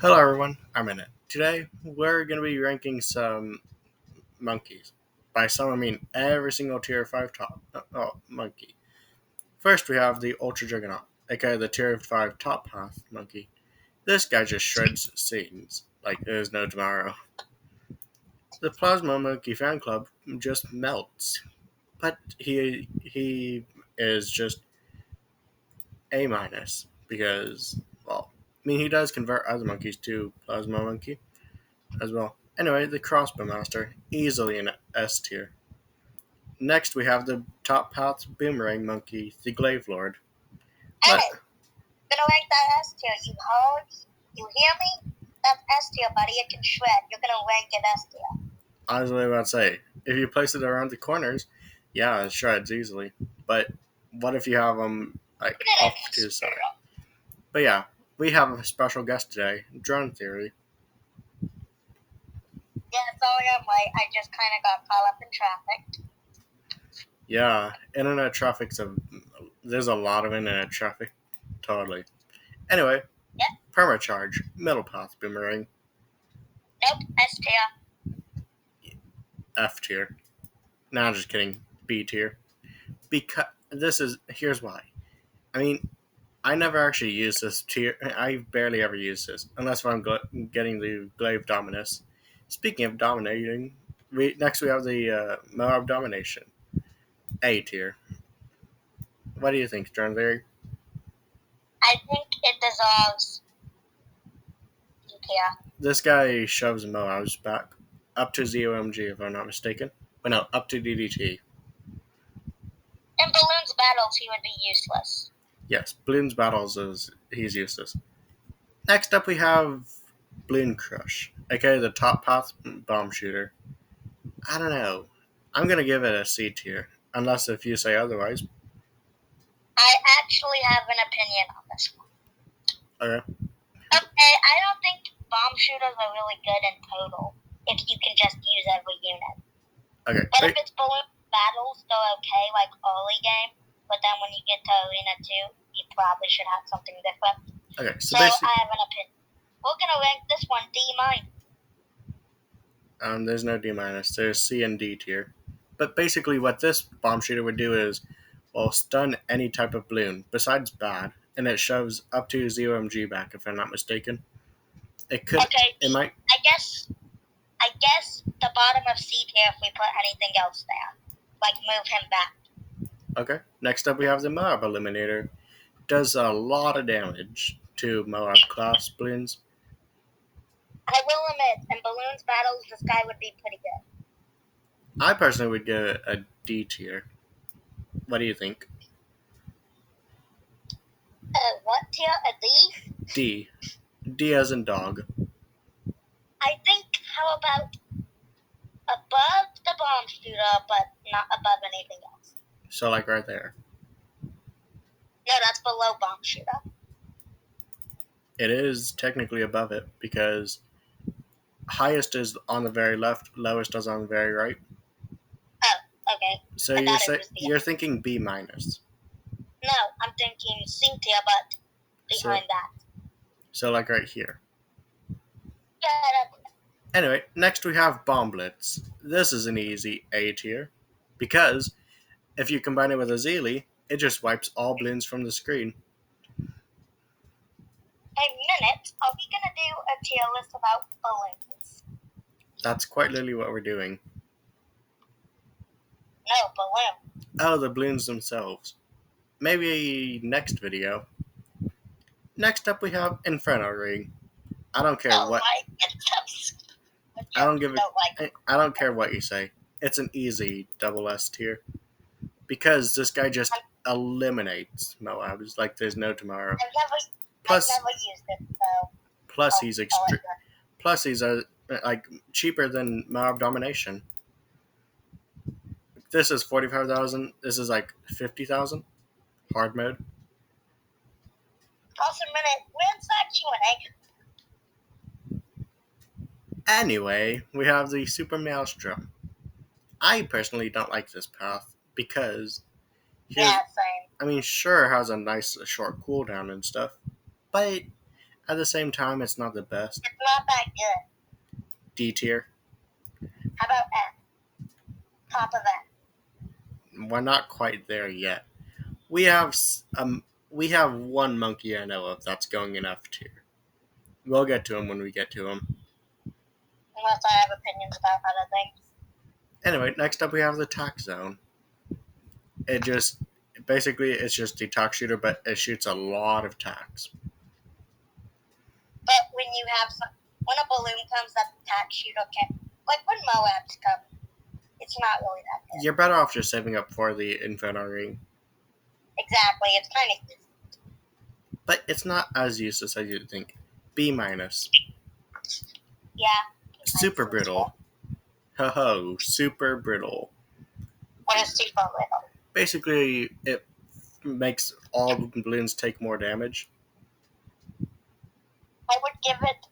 Hello everyone, I'm in it. Today we're going to be ranking some monkeys. By some I mean every single tier 5 top monkey. First we have the Ultra Juggernaut, aka the tier 5 top path monkey. This guy just shreds scenes like there's no tomorrow. The Plasma Monkey fan club just melts. But he is just A minus because he does convert other monkeys to Plasma Monkey as well. Anyway, the Crossbow Master, easily an S tier. Next, we have the Top Path Boomerang Monkey, the Glaive Lord. Hey, gonna rank that S tier, you hoes. You hear me? That's S tier, buddy. It can shred. You're gonna rank it S tier. I was about to say, if you place it around the corners, yeah, it shreds easily. But what if you have them off to the side? But yeah, we have a special guest today, Drone Theory. Yeah, sorry I'm late. I just kind of got caught up in traffic. Yeah, internet traffic's there's a lot of internet traffic, totally. Anyway, Yep. Permacharge, Middle Path Boomerang, Nope, S tier. F tier. Nah, just kidding, B tier. Because here's why. I never actually use this tier. I barely ever use this unless when I'm getting the Glaive Dominus. Speaking of dominating, next we have the Moab Domination, A tier. What do you think, John Larry? I think it deserves D tier. This guy shoves Moab's back up to ZOMG if I'm not mistaken. Well, no, up to DDT. In Balloon's battles, he would be useless. Yes, Bloon's battles he's useless. Next up we have Balloon Crush, aka the Top Path Bomb Shooter. I don't know. I'm gonna give it a C tier, unless if you say otherwise. I actually have an opinion on this one. Okay. Okay, I don't think bomb shooters are really good in total if you can just use every unit. Okay. But if it's balloon battles, they're okay, like early game. But then when you get to Arena 2, you probably should have something different. Okay, so I have an opinion. We're gonna rank this one D minus. There's no D minus. There's C and D tier. But basically, what this bomb shooter would do is, stun any type of balloon besides bad, and it shoves up to ZOMG back. If I'm not mistaken, it could. Okay. It might. I guess the bottom of C tier if we put anything else there, like move him back. Okay. Next up, we have the Moab Eliminator. Does a lot of damage to Moab class balloons. I will admit, in Balloon's battles, this guy would be pretty good. I personally would give it a D tier. What do you think? What tier? A D? D. D as in dog. I think, how about above the bomb shooter, but not above anything else? So, like right there. No, that's below bomb shooter. It is technically above it because highest is on the very left, lowest is on the very right. Oh, okay. So you're thinking B minus. No, I'm thinking C tier, but behind that. So like right here. Yeah. Anyway, next we have Bomb Blitz. This is an easy A tier because if you combine it with a Zeely, it just wipes all balloons from the screen. A minute, are we gonna do a tier list about balloons? That's quite literally what we're doing. No, balloon. Oh, the balloons themselves. Maybe next video. Next up we have Inferno Ring. I don't care what. I don't care what you say. It's an easy double S tier because this guy just eliminates Moabs like there's no tomorrow. I've never used it, so. Plus he's Plus he's cheaper than Moab Domination. This is 45,000. This is like 50,000. Hard mode. Pause a minute. When's that Q&A? Anyway, we have the Super Maelstrom. I personally don't like this path because same. Sure, it has a nice short cooldown and stuff, but At the same time, it's not the best. It's not that good. D tier. How about F? Top of F. We're not quite there yet. We have we have one monkey I know of that's going in F tier. We'll get to him when we get to him. Unless I have opinions about other things. Anyway, next up we have the tax zone. It just basically it's just a tax shooter, but it shoots a lot of tax. But when a balloon comes that the tax shooter can, like when Moabs come, it's not really that good. You're better off just saving up for the Inferno Ring. Exactly, it's kind of easy. But it's not as useless as you'd think. B minus. Yeah. Super brittle. Ho ho, super brittle. What is super brittle? Basically, it makes all balloons take more damage. I would give it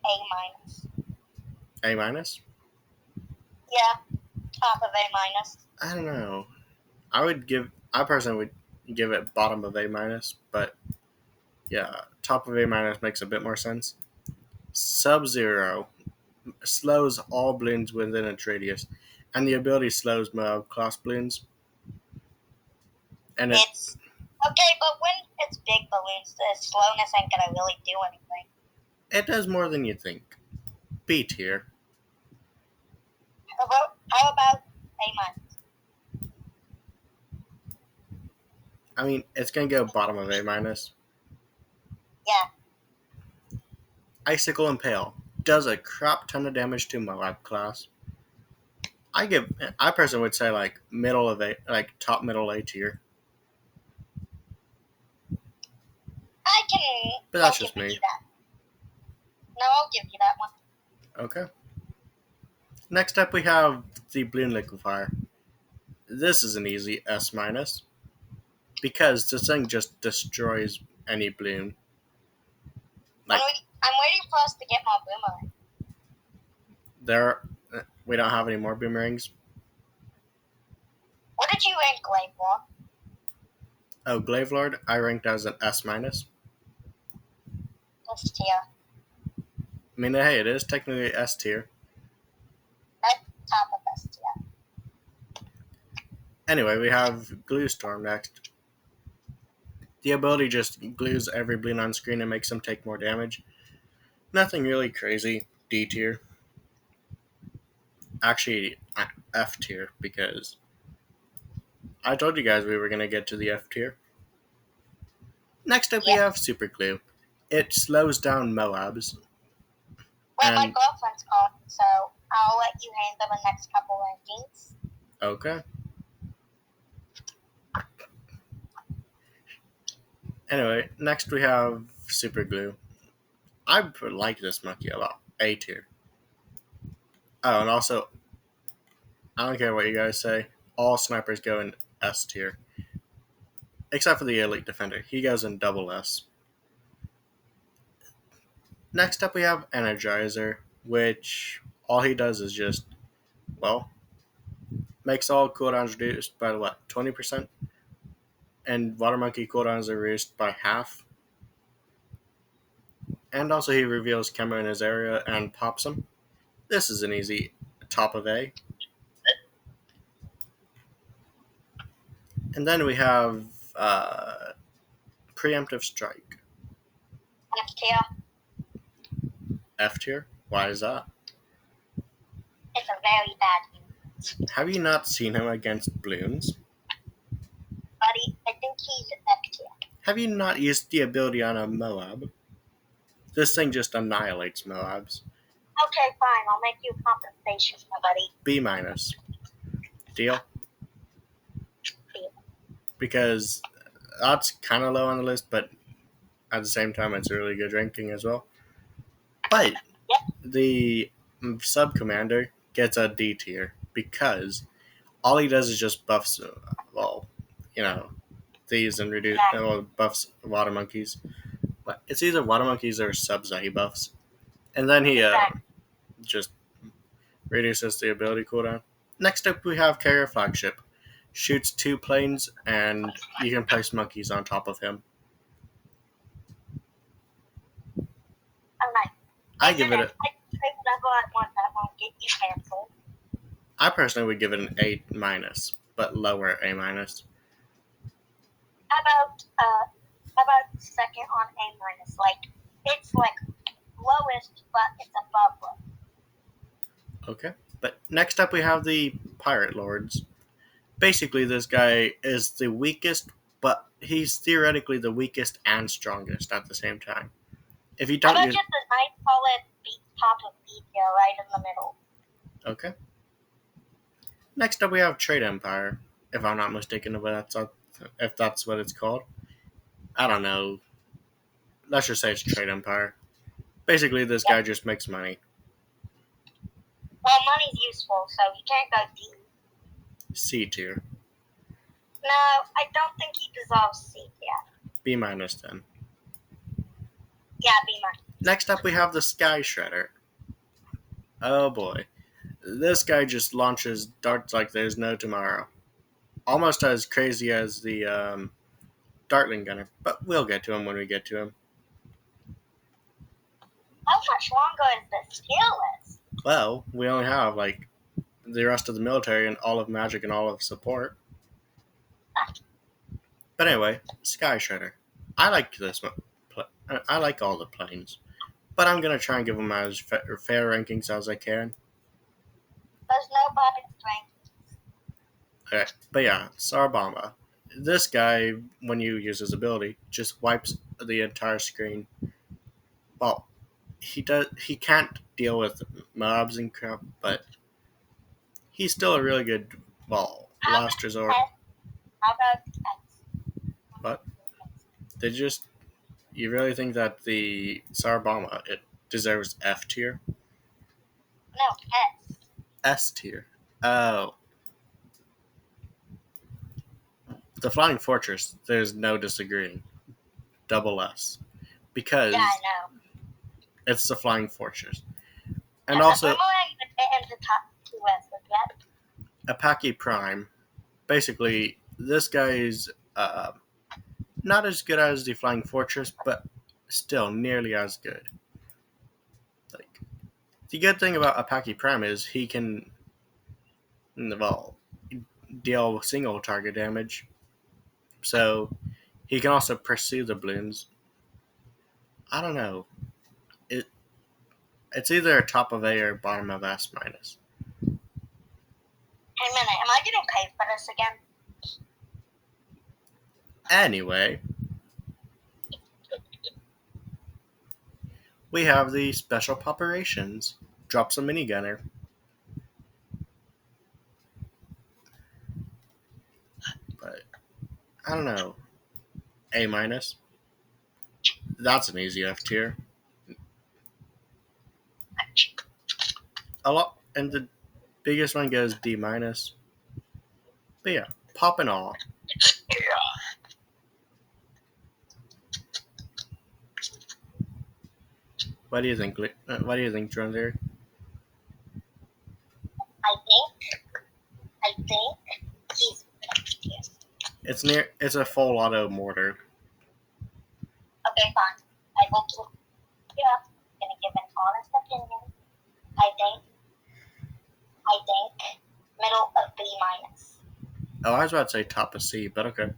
A minus. A minus? Yeah, top of A minus. I don't know. I personally would give it bottom of A minus, but yeah, top of A minus makes a bit more sense. Sub Zero slows all balloons within its radius, and the ability slows Moab class balloons. And It's okay, but when it's big balloons, the slowness ain't gonna really do anything. it does more than you think. B tier. How about A minus? I mean, it's gonna go bottom of A minus. Yeah. Icicle Impale does a crap ton of damage to Moab class. I personally would say like middle of A, like top middle A tier. But that's just me. That. No, I'll give you that one. Okay. Next up, we have the Balloon Liquefier. This is an easy S minus because this thing just destroys any balloon. Like I'm waiting for us to get more boomerang. we don't have any more boomerangs. What did you rank Glaive for? Oh, Glaive Lord, I ranked as an S minus. S tier. I mean, hey, it is technically S tier. That's top of S tier. Anyway, we have Glue Storm next. The ability just glues every balloon on screen and makes them take more damage. Nothing really crazy. D tier. Actually, F tier because I told you guys we were going to get to the F tier. Next up, we have Super Glue. It slows down Moabs. Well, my girlfriend's calling, so I'll let you handle the next couple rankings. Okay. Anyway, next we have Super Glue. I like this monkey a lot. A tier. Oh, and also, I don't care what you guys say. All snipers go in S tier. Except for the Elite Defender. He goes in double S. Next up we have Energizer, which all he does is just, well, makes all cooldowns reduced by what, 20%? And Water Monkey cooldowns are reduced by half. And also he reveals Camo in his area and pops them. This is an easy top of A. And then we have Preemptive Strike. F tier. F tier? Why is that? It's a very bad unit. Have you not seen him against balloons? Buddy, I think he's F tier. Have you not used the ability on a Moab? This thing just annihilates Moabs. Okay, fine. I'll make you compensation, my buddy. B minus. Deal? Deal. Because that's kind of low on the list, but at the same time, it's a really good ranking as well. But the sub commander gets a D tier because all he does is just buffs, well, you know, these and buffs water monkeys. But it's either water monkeys or subs that he buffs, and then he just reduces the ability cooldown. Next up, we have Carrier Flagship. Shoots 2 planes, and you can place monkeys on top of him. I And give then it I a. say whatever I want that won't get you canceled. I personally would give it an A minus, but lower A minus. How about second on A minus? Like it's like lowest, but it's above low. Okay. But next up, we have the Pirate Lords. Basically, this guy is the weakest, but he's theoretically the weakest and strongest at the same time. If you How don't about use. just a nice solid top of B tier right in the middle? Okay. Next up, we have Trade Empire. If I'm not mistaken, if that's what it's called. I don't know. Let's just say it's Trade Empire. Basically, this Yep. guy just makes money. Well, money's useful, so you can't go D. C tier. No, I don't think he deserves C tier. B minus then. Yeah, B minus. Next up, we have the Sky Shredder. Oh boy. This guy just launches darts like there's no tomorrow. Almost as crazy as the Dartling Gunner, but we'll get to him when we get to him. How much longer is this tier list? Well, we only have like the rest of the military and all of magic and all of support. But anyway, Sky Shredder. I like this one. I like all the planes, but I'm gonna try and give them as fair rankings as I can. There's no button strength. Okay, but yeah, Sarbama. This guy, when you use his ability, just wipes the entire screen. Well, he can't deal with mobs and crap, but he's still a really good How last about resort. S? How about X? But they just you really think that the Sarbama it deserves F tier? No, S. S tier. Oh, the Flying Fortress. There's no disagreeing. Double S Yeah, I because know. it's the Flying Fortress, Yeah, and but also normally in the top two S's, yet. Apaki Prime. Basically, this guy's not as good as the Flying Fortress, but still nearly as good. Like the good thing about Apaki Prime is he can well deal single target damage, so he can also pursue the balloons. I don't know. It it's either a top of A or bottom of S minus. Hey, minute, am I getting paid for this again? Anyway, we have the special operations. Drops a minigunner. But I don't know. A minus. That's an easy F tier. A lot, and the biggest one goes D minus. But yeah, pop and all. What do you think? What do you think, John? There, I think he's yes. it's a full auto mortar. Okay, fine. I will keep. Yeah, gonna give an honest opinion. I think. I think middle of B minus. Oh, I was about to say top of C, but okay.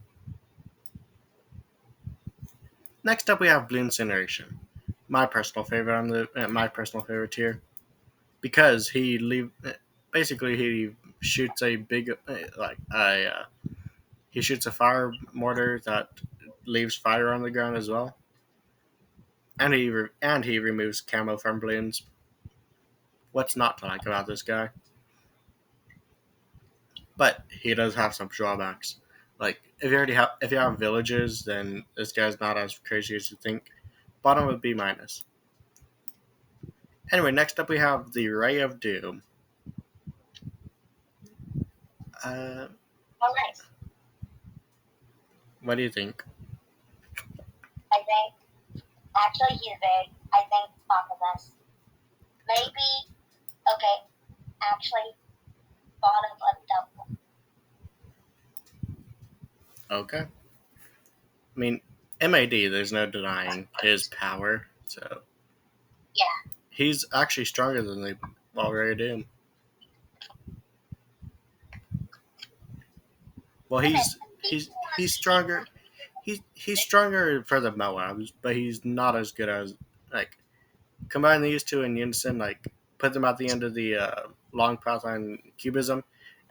Next up, we have Blue Incineration. My personal favorite tier because basically he shoots a big he shoots a fire mortar that leaves fire on the ground as well, and he removes camo from balloons. What's not to like about this guy? But he does have some drawbacks. Like if you have villages, then this guy's not as crazy as you think. Bottom would be minus. Anyway, next up we have the Ray of Doom. Uh, Oh, nice. what do you think? I think actually he's big. I think top of this. Maybe okay. Actually, bottom of double. Okay. I mean, MAD. There's no denying his power. So Yeah. He's actually stronger than they already do. Well, he's stronger. He's stronger for the Moabs, but he's not as good as like combine these two in unison. Like put them at the end of the long path on cubism.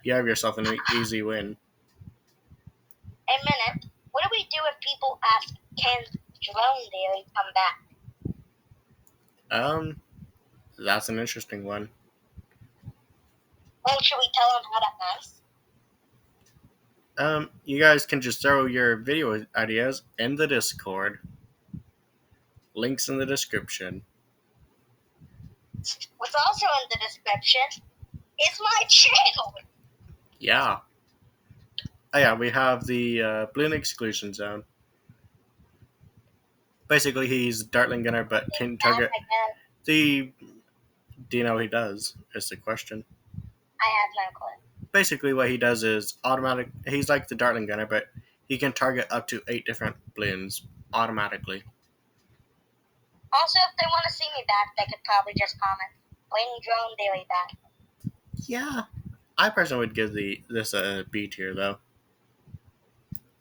You have yourself an easy win. A minute. What do we do if people ask, can drone theory come back? That's an interesting one. Well, should we tell them how that nice? You guys can just throw your video ideas in the Discord. Links in the description. What's also in the description is my channel. Yeah. Oh yeah, we have the balloon exclusion zone. Basically, he's Dartling Gunner, but can target the. Do you know what he does? Is the question. I have no clue. Basically, what he does is automatic. He's like the Dartling Gunner, but he can target up to 8 different balloons automatically. Also, if they want to see me back, they could probably just comment, "When drone theory back." Yeah, I personally would give this a B tier though.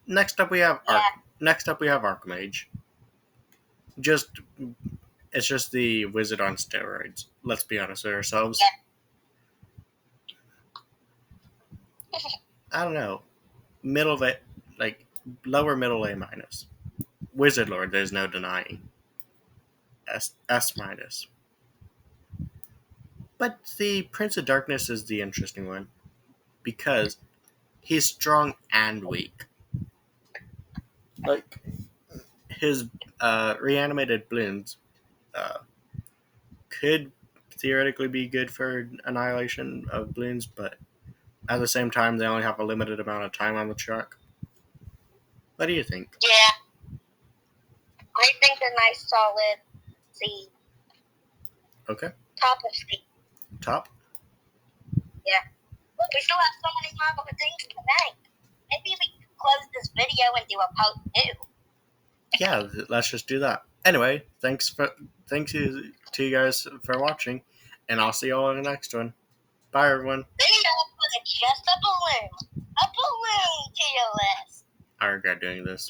Next up we have Archmage. Just it's just the wizard on steroids. Let's be honest with ourselves. Yeah. I don't know. Middle of it, like lower middle A minus. Wizard Lord, there's no denying. S minus. But the Prince of Darkness is the interesting one because he's strong and weak. Like his reanimated balloons could theoretically be good for annihilation of balloons, but at the same time, they only have a limited amount of time on the track. What do you think? Yeah. I think a nice solid C. Okay. Top of C. Top? Yeah. Look, we still have so many more things tonight. Maybe we could close this video and do a part 2. Yeah, let's just do that. Anyway, thanks you to you guys for watching, and I'll see you all in the next one. Bye, everyone. There you go, but it's just a balloon. A balloon to your list. I regret doing this.